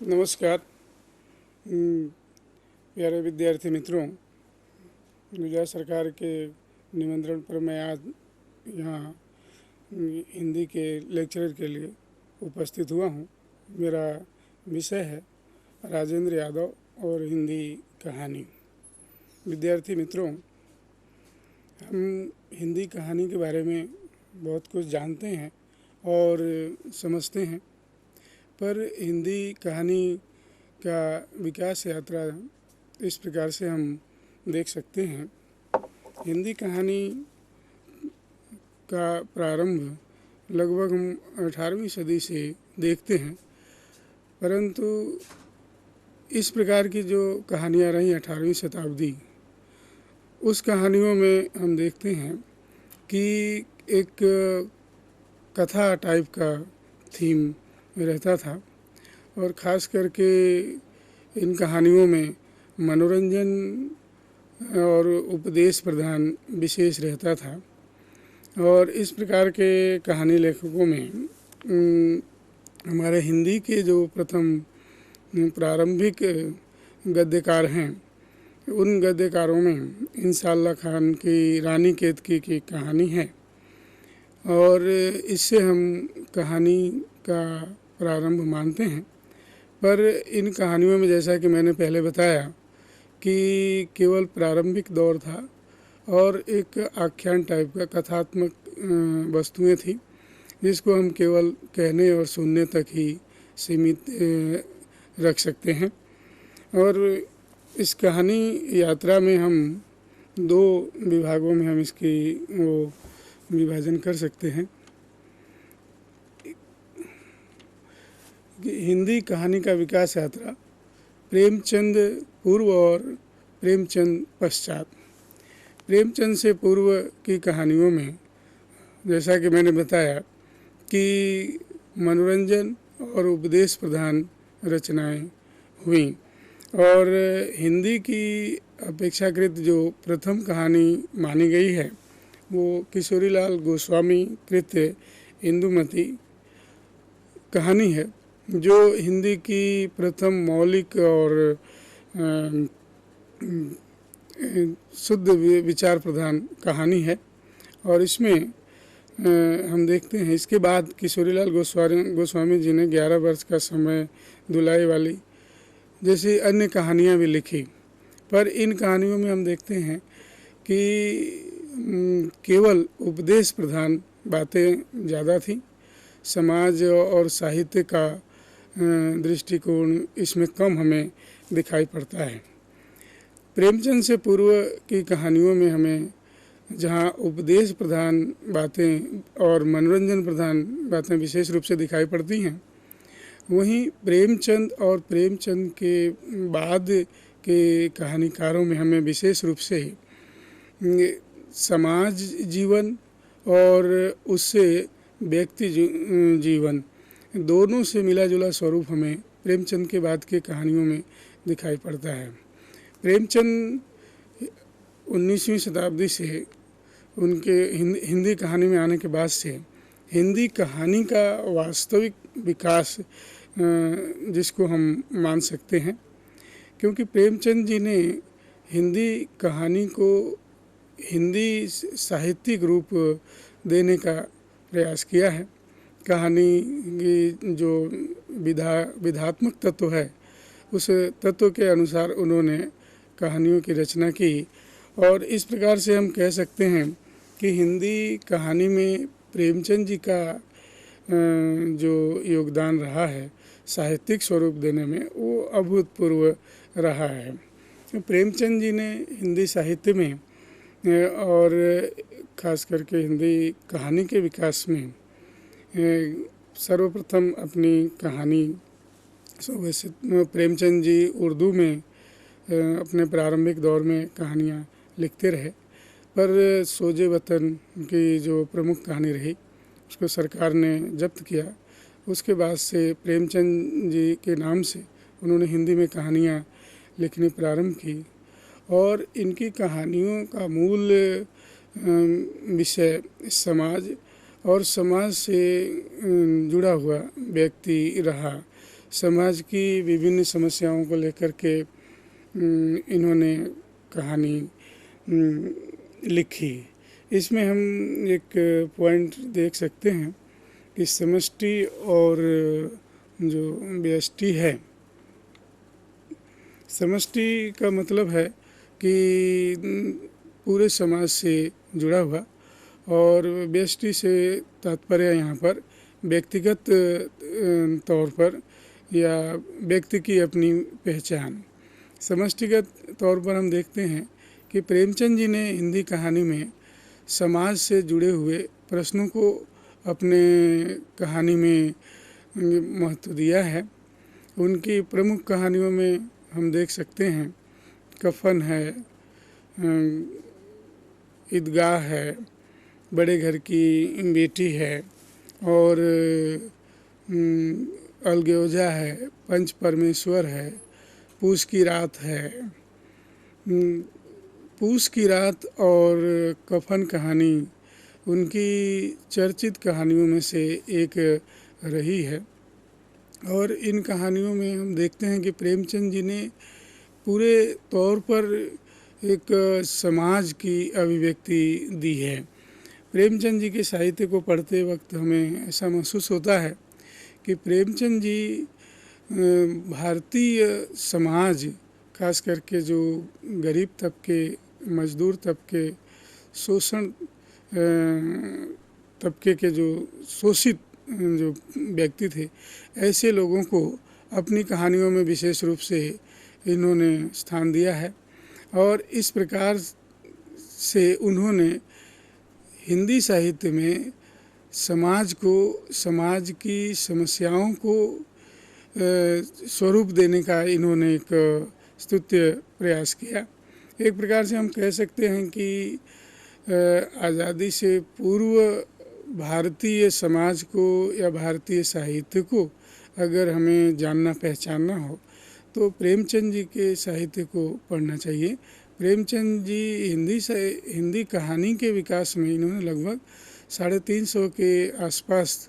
नमस्कार प्यारे विद्यार्थी मित्रों। गुजरात सरकार के निमंत्रण पर मैं आज यहाँ हिंदी के लेक्चरर के लिए उपस्थित हुआ हूँ। मेरा विषय है राजेंद्र यादव और हिंदी कहानी। विद्यार्थी मित्रों, हम हिंदी कहानी के बारे में बहुत कुछ जानते हैं और समझते हैं, पर हिंदी कहानी का विकास यात्रा इस प्रकार से हम देख सकते हैं। हिंदी कहानी का प्रारंभ लगभग हम 18वीं सदी से देखते हैं, परंतु इस प्रकार की जो कहानियाँ रहीं 18वीं शताब्दी, उस कहानियों में हम देखते हैं कि एक कथा टाइप का थीम रहता था और ख़ास करके इन कहानियों में मनोरंजन और उपदेश प्रधान विशेष रहता था। और इस प्रकार के कहानी लेखकों में हमारे हिंदी के जो प्रथम प्रारंभिक गद्यकार हैं, उन गद्यकारों में इंशाअल्लाह खान की रानी केतकी की कहानी है और इससे हम कहानी का प्रारंभ मानते हैं। पर इन कहानियों में जैसा कि मैंने पहले बताया कि केवल प्रारंभिक दौर था और एक आख्यान टाइप का कथात्मक वस्तुएं थी, जिसको हम केवल कहने और सुनने तक ही सीमित रख सकते हैं। और इस कहानी यात्रा में हम दो विभागों में हम इसकी विभाजन कर सकते हैं कि हिंदी कहानी का विकास यात्रा प्रेमचंद पूर्व और प्रेमचंद पश्चात। प्रेमचंद से पूर्व की कहानियों में जैसा कि मैंने बताया कि मनोरंजन और उपदेश प्रधान रचनाएं हुई और हिंदी की अपेक्षाकृत जो प्रथम कहानी मानी गई है वो किशोरीलाल गोस्वामी कृत इंदुमती कहानी है, जो हिंदी की प्रथम मौलिक और शुद्ध विचार प्रधान कहानी है। और इसमें हम देखते हैं इसके बाद किशोरीलाल गोस्वामी जी ने 11 वर्ष का समय दुलाई वाली जैसी अन्य कहानियाँ भी लिखी, पर इन कहानियों में हम देखते हैं कि केवल उपदेश प्रधान बातें ज़्यादा थी। समाज और साहित्य का दृष्टिकोण इसमें कम हमें दिखाई पड़ता है। प्रेमचंद से पूर्व की कहानियों में हमें जहाँ उपदेश प्रधान बातें और मनोरंजन प्रधान बातें विशेष रूप से दिखाई पड़ती हैं, वहीं प्रेमचंद और प्रेमचंद के बाद के कहानीकारों में हमें विशेष रूप से समाज जीवन और उससे व्यक्ति जीवन दोनों से मिला जुला स्वरूप हमें प्रेमचंद के बाद के कहानियों में दिखाई पड़ता है। प्रेमचंद 19वीं शताब्दी से उनके हिंदी कहानी में आने के बाद से हिंदी कहानी का वास्तविक विकास जिसको हम मान सकते हैं, क्योंकि प्रेमचंद जी ने हिंदी कहानी को हिंदी साहित्यिक रूप देने का प्रयास किया है। कहानी की जो विधात्मक तत्व है, उस तत्व के अनुसार उन्होंने कहानियों की रचना की और इस प्रकार से हम कह सकते हैं कि हिंदी कहानी में प्रेमचंद जी का जो योगदान रहा है साहित्यिक स्वरूप देने में, वो अभूतपूर्व रहा है। प्रेमचंद जी ने हिंदी साहित्य में और ख़ास करके हिंदी कहानी के विकास में सर्वप्रथम अपनी कहानी वैसे प्रेमचंद जी उर्दू में अपने प्रारंभिक दौर में कहानियाँ लिखते रहे, पर सोजे वतन की जो प्रमुख कहानी रही उसको सरकार ने जब्त किया। उसके बाद से प्रेमचंद जी के नाम से उन्होंने हिंदी में कहानियाँ लिखनी प्रारंभ की और इनकी कहानियों का मूल विषय समाज और समाज से जुड़ा हुआ व्यक्ति रहा। समाज की विभिन्न समस्याओं को लेकर के इन्होंने कहानी लिखी। इसमें हम एक पॉइंट देख सकते हैं कि समष्टि और जो व्यष्टि है, समष्टि का मतलब है कि पूरे समाज से जुड़ा हुआ, और व्यष्टि से तात्पर्य यहाँ पर व्यक्तिगत तौर पर या व्यक्ति की अपनी पहचान। समष्टिगत तौर पर हम देखते हैं कि प्रेमचंद जी ने हिंदी कहानी में समाज से जुड़े हुए प्रश्नों को अपने कहानी में महत्व दिया है। उनकी प्रमुख कहानियों में हम देख सकते हैं कफन है, ईदगाह है, बड़े घर की बेटी है, और अलगोजा है, पंच परमेश्वर है, पूस की रात है। पूस की रात और कफन कहानी उनकी चर्चित कहानियों में से एक रही है। और इन कहानियों में हम देखते हैं कि प्रेमचंद जी ने पूरे तौर पर एक समाज की अभिव्यक्ति दी है। प्रेमचंद जी के साहित्य को पढ़ते वक्त हमें ऐसा महसूस होता है कि प्रेमचंद जी भारतीय समाज, खास करके जो गरीब तबके, मजदूर तबके, शोषण तबके के जो शोषित जो व्यक्ति थे, ऐसे लोगों को अपनी कहानियों में विशेष रूप से इन्होंने स्थान दिया है। और इस प्रकार से उन्होंने हिंदी साहित्य में समाज को, समाज की समस्याओं को स्वरूप देने का इन्होंने एक स्तुत्य प्रयास किया। एक प्रकार से हम कह सकते हैं कि आज़ादी से पूर्व भारतीय समाज को या भारतीय साहित्य को अगर हमें जानना पहचानना हो तो प्रेमचंद जी के साहित्य को पढ़ना चाहिए। प्रेमचंद जी हिंदी कहानी के विकास में इन्होंने लगभग 350 के आसपास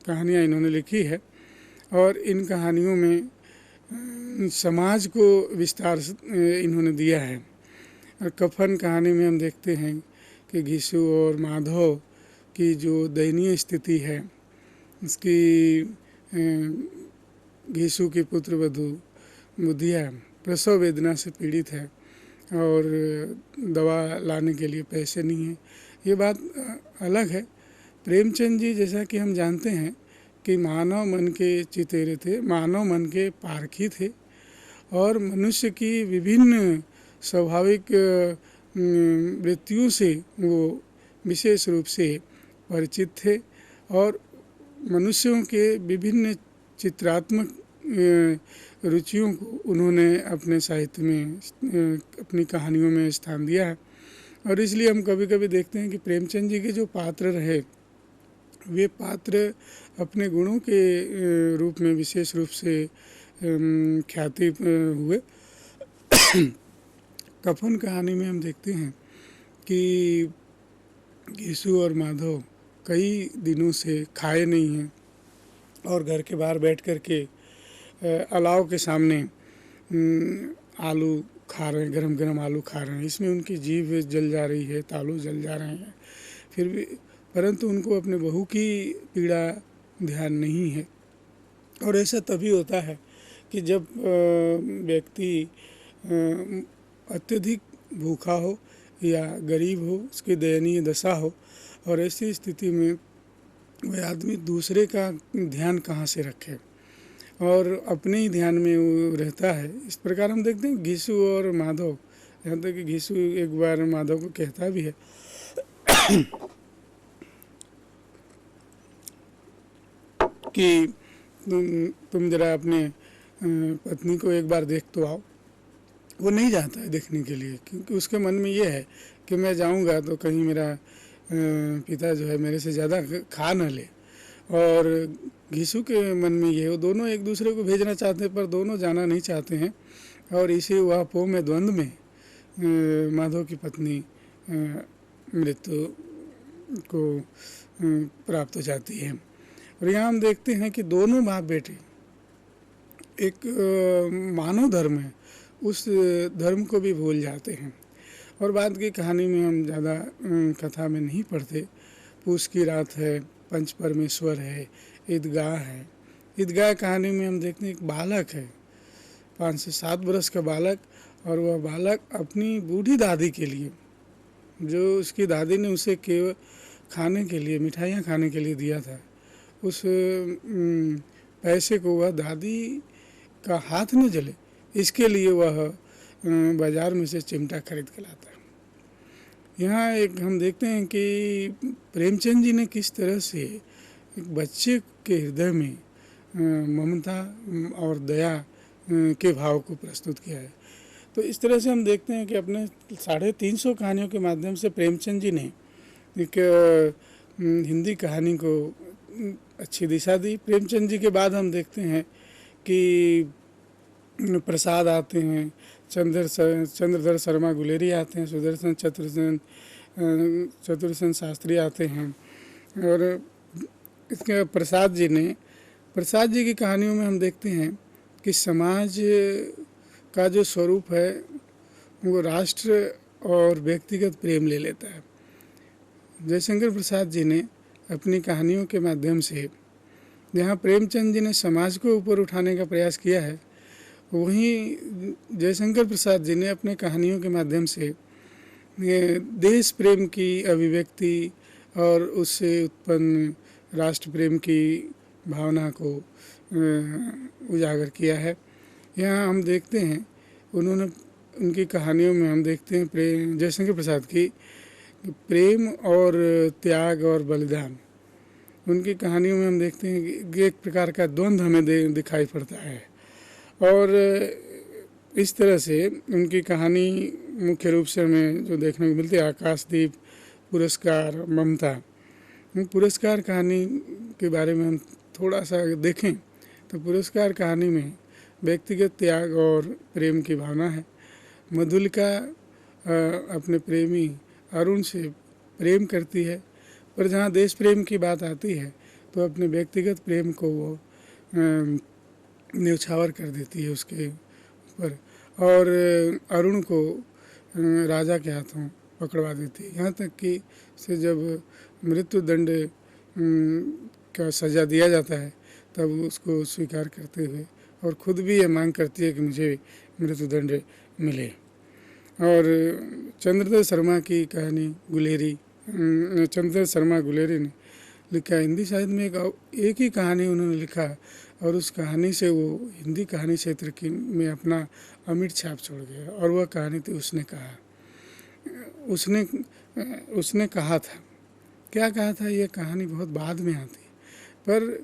कहानियाँ इन्होंने लिखी है, और इन कहानियों में समाज को विस्तार इन्होंने दिया है। और कफन कहानी में हम देखते हैं कि घिसू और माधव की जो दयनीय स्थिति है, उसकी घिसू की पुत्रवधू बुधिया प्रसव वेदना से पीड़ित है और दवा लाने के लिए पैसे नहीं है। ये बात अलग है। प्रेमचंद जी, जैसा कि हम जानते हैं कि मानव मन के चितेरे थे, मानव मन के पारखी थे, और मनुष्य की विभिन्न स्वाभाविक वृत्तियों से वो विशेष रूप से परिचित थे, और मनुष्यों के विभिन्न चित्रात्मक रुचियों को उन्होंने अपने साहित्य में, अपनी कहानियों में स्थान दिया है। और इसलिए हम कभी कभी देखते हैं कि प्रेमचंद जी के जो पात्र रहे, वे पात्र अपने गुणों के रूप में विशेष रूप से ख्याति हुए। कफन कहानी में हम देखते हैं कि घिसू और माधव कई दिनों से खाए नहीं हैं और घर के बाहर बैठ कर के अलाव के सामने आलू खा रहे हैं, गरम गरम आलू खा रहे हैं। इसमें उनकी जीभ जल जा रही है, तालू जल जा रहे हैं, फिर भी परंतु उनको अपने बहू की पीड़ा ध्यान नहीं है। और ऐसा तभी होता है कि जब व्यक्ति अत्यधिक भूखा हो या गरीब हो, उसकी दयनीय दशा हो, और ऐसी स्थिति में वह आदमी दूसरे का ध्यान कहाँ से रखे और अपने ही ध्यान में वो रहता है। इस प्रकार हम देखते हैं घिसू और माधव, यहाँ तक कि घिसू एक बार माधव को कहता भी है कि तुम जरा अपने पत्नी को एक बार देख तो आओ। वो नहीं जाता है देखने के लिए, क्योंकि उसके मन में ये है कि मैं जाऊंगा तो कहीं मेरा पिता जो है मेरे से ज़्यादा खा न ले। और घिसू के मन में ये, वो दोनों एक दूसरे को भेजना चाहते हैं पर दोनों जाना नहीं चाहते हैं, और इसी वापों में द्वंद्व में माधव की पत्नी मृत्यु को प्राप्त हो जाती है। और यहाँ हम देखते हैं कि दोनों बाप बेटे एक मानव धर्म है, उस धर्म को भी भूल जाते हैं। और बाद की कहानी में हम ज़्यादा कथा में नहीं पढ़ते। पूस की रात है, पंच परमेश्वर है, ईदगाह है। ईदगाह कहानी में हम देखते हैं एक बालक है, 5 से 7 बरस का बालक, और वह बालक अपनी बूढ़ी दादी के लिए, जो उसकी दादी ने उसे केवल खाने के लिए, मिठाइयाँ खाने के लिए दिया था, उस पैसे को वह दादी का हाथ न जले इसके लिए वह बाज़ार में से चिमटा खरीद के लाता है। यहाँ एक हम देखते हैं कि प्रेमचंद जी ने किस तरह से एक बच्चे के हृदय में ममता और दया के भाव को प्रस्तुत किया है। तो इस तरह से हम देखते हैं कि अपने 350 कहानियों के माध्यम से प्रेमचंद जी ने एक हिंदी कहानी को अच्छी दिशा दी। प्रेमचंद जी के बाद हम देखते हैं कि प्रसाद आते हैं, चंद्रधर शर्मा गुलेरी आते हैं, सुदर्शन चतुर्सेन शास्त्री आते हैं। और इसके प्रसाद जी की कहानियों में हम देखते हैं कि समाज का जो स्वरूप है वो राष्ट्र और व्यक्तिगत प्रेम ले लेता है। जयशंकर प्रसाद जी ने अपनी कहानियों के माध्यम से जहाँ प्रेमचंद जी ने समाज को ऊपर उठाने का प्रयास किया है, वहीं जयशंकर प्रसाद जी ने अपने कहानियों के माध्यम से देश प्रेम की अभिव्यक्ति और उससे उत्पन्न राष्ट्र प्रेम की भावना को उजागर किया है। यहाँ हम देखते हैं उनकी कहानियों में हम देखते हैं जयशंकर प्रसाद की प्रेम और त्याग और बलिदान। उनकी कहानियों में हम देखते हैं कि एक प्रकार का द्वंद्व हमें दिखाई पड़ता है। और इस तरह से उनकी कहानी मुख्य रूप से हमें जो देखने को मिलती है, आकाशदीप, पुरस्कार, ममता। पुरस्कार कहानी के बारे में हम थोड़ा सा देखें तो पुरस्कार कहानी में व्यक्तिगत त्याग और प्रेम की भावना है। मधुलिका अपने प्रेमी अरुण से प्रेम करती है, पर जहाँ देश प्रेम की बात आती है तो अपने व्यक्तिगत प्रेम को वो न्यौछावर कर देती है उसके ऊपर, और अरुण को राजा के हाथों पकड़वा देती है। यहाँ तक कि से जब मृत्यु दंड का सज़ा दिया जाता है तब उसको स्वीकार करते हुए और ख़ुद भी ये मांग करती है कि मुझे मृत्युदंड मिले। और चंद्रधर शर्मा की कहानी गुलेरी, चंद्रधर शर्मा गुलेरी ने लिखा। हिंदी साहित्य में एक ही कहानी उन्होंने लिखा और उस कहानी से वो हिंदी कहानी क्षेत्र की में अपना अमिट छाप छोड़ गया। और वह कहानी थी उसने कहा था। क्या कहा था? ये कहानी बहुत बाद में आती है, पर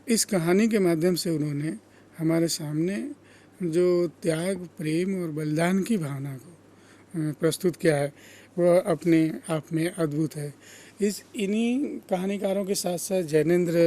इस कहानी के माध्यम से उन्होंने हमारे सामने जो त्याग, प्रेम और बलिदान की भावना को प्रस्तुत किया है वह अपने आप में अद्भुत है। इन्हीं कहानीकारों के साथ साथ जैनेंद्र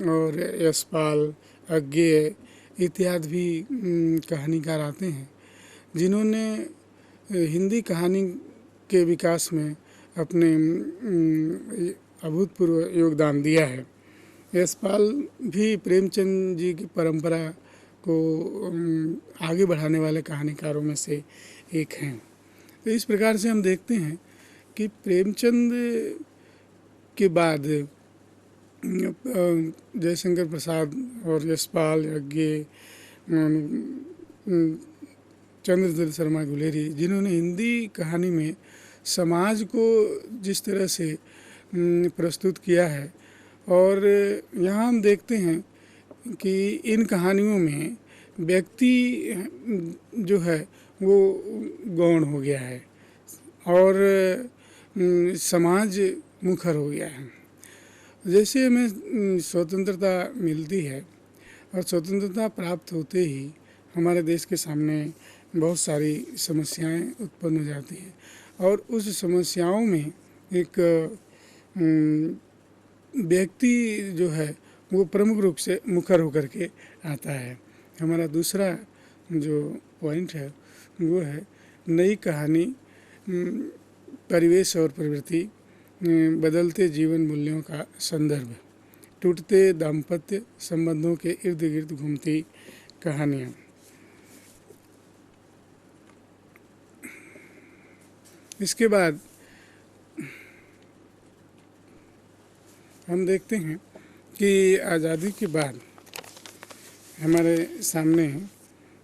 और यशपाल, अज्ञेय इत्यादि भी कहानीकार आते हैं जिन्होंने हिंदी कहानी के विकास में अपने अभूतपूर्व योगदान दिया है। यशपाल भी प्रेमचंद जी की परंपरा को आगे बढ़ाने वाले कहानीकारों में से एक हैं। तो इस प्रकार से हम देखते हैं कि प्रेमचंद के बाद जयशंकर प्रसाद और यशपाल, अज्ञेय, चंद्रधर शर्मा गुलेरी, जिन्होंने हिंदी कहानी में समाज को जिस तरह से प्रस्तुत किया है, और यहाँ हम देखते हैं कि इन कहानियों में व्यक्ति जो है वो गौण हो गया है और समाज मुखर हो गया है। जैसे हमें स्वतंत्रता मिलती है और स्वतंत्रता प्राप्त होते ही हमारे देश के सामने बहुत सारी समस्याएं उत्पन्न हो जाती हैं और उस समस्याओं में एक व्यक्ति जो है वो प्रमुख रूप से मुखर होकर के आता है। हमारा दूसरा जो पॉइंट है वो है नई कहानी, परिवेश और प्रवृत्ति, बदलते जीवन मूल्यों का संदर्भ। टूटते दाम्पत्य संबंधों के इर्द गिर्द घूमती कहानियाँ। इसके बाद हम देखते हैं कि आज़ादी के बाद हमारे सामने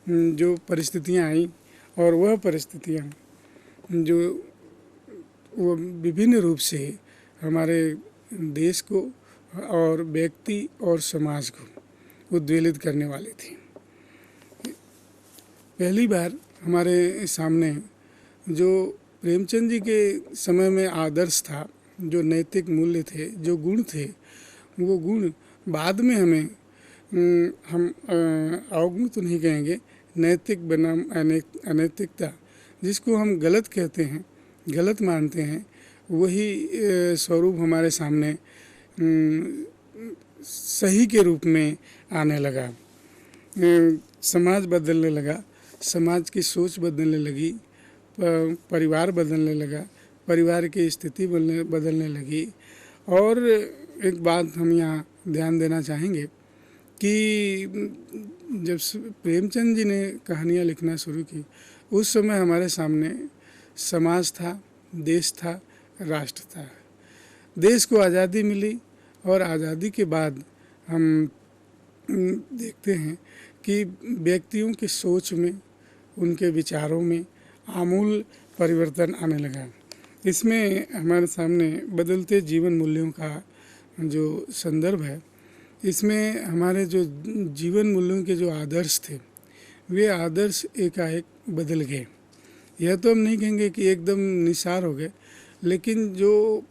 जो परिस्थितियाँ आई और वह परिस्थितियाँ जो वो विभिन्न रूप से हमारे देश को और व्यक्ति और समाज को उद्वेलित करने वाली थी। पहली बार हमारे सामने जो प्रेमचंद जी के समय में आदर्श था, जो नैतिक मूल्य थे, जो गुण थे, वो गुण बाद में हमें हम अवगुण तो नहीं कहेंगे, नैतिक बनाम अनैतिकता जिसको हम गलत कहते हैं, गलत मानते हैं, वही स्वरूप हमारे सामने सही के रूप में आने लगा। समाज बदलने लगा, समाज की सोच बदलने लगी, परिवार बदलने लगा, परिवार की स्थिति बदलने लगी। और एक बात हम यहाँ ध्यान देना चाहेंगे कि जब प्रेमचंद जी ने कहानियाँ लिखना शुरू की, उस समय हमारे सामने समाज था, देश था, राष्ट्र था। देश को आज़ादी मिली और आज़ादी के बाद हम देखते हैं कि व्यक्तियों की सोच में, उनके विचारों में आमूल परिवर्तन आने लगा। इसमें हमारे सामने बदलते जीवन मूल्यों का जो संदर्भ है, इसमें हमारे जो जीवन मूल्यों के जो आदर्श थे, वे आदर्श एकाएक बदल गए। यह तो हम नहीं कहेंगे कि एकदम निसार हो गए, लेकिन जो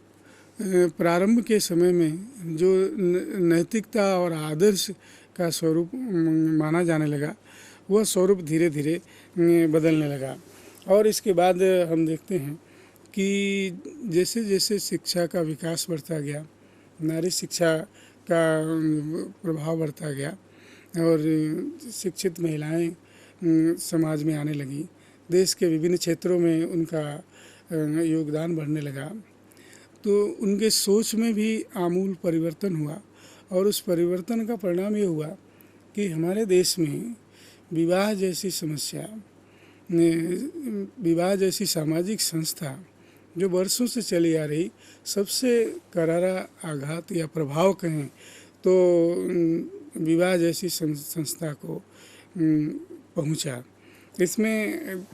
प्रारंभ के समय में जो नैतिकता और आदर्श का स्वरूप माना जाने लगा, वह स्वरूप धीरे धीरे बदलने लगा। और इसके बाद हम देखते हैं कि जैसे जैसे शिक्षा का विकास बढ़ता गया, नारी शिक्षा का प्रभाव बढ़ता गया और शिक्षित महिलाएं समाज में आने लगी, देश के विभिन्न क्षेत्रों में उनका योगदान बढ़ने लगा, तो उनके सोच में भी आमूल परिवर्तन हुआ। और उस परिवर्तन का परिणाम ये हुआ कि हमारे देश में विवाह जैसी समस्या, विवाह जैसी सामाजिक संस्था जो वर्षों से चली आ रही, सबसे करारा आघात या प्रभाव कहें तो विवाह जैसी संस्था को पहुंचा। इसमें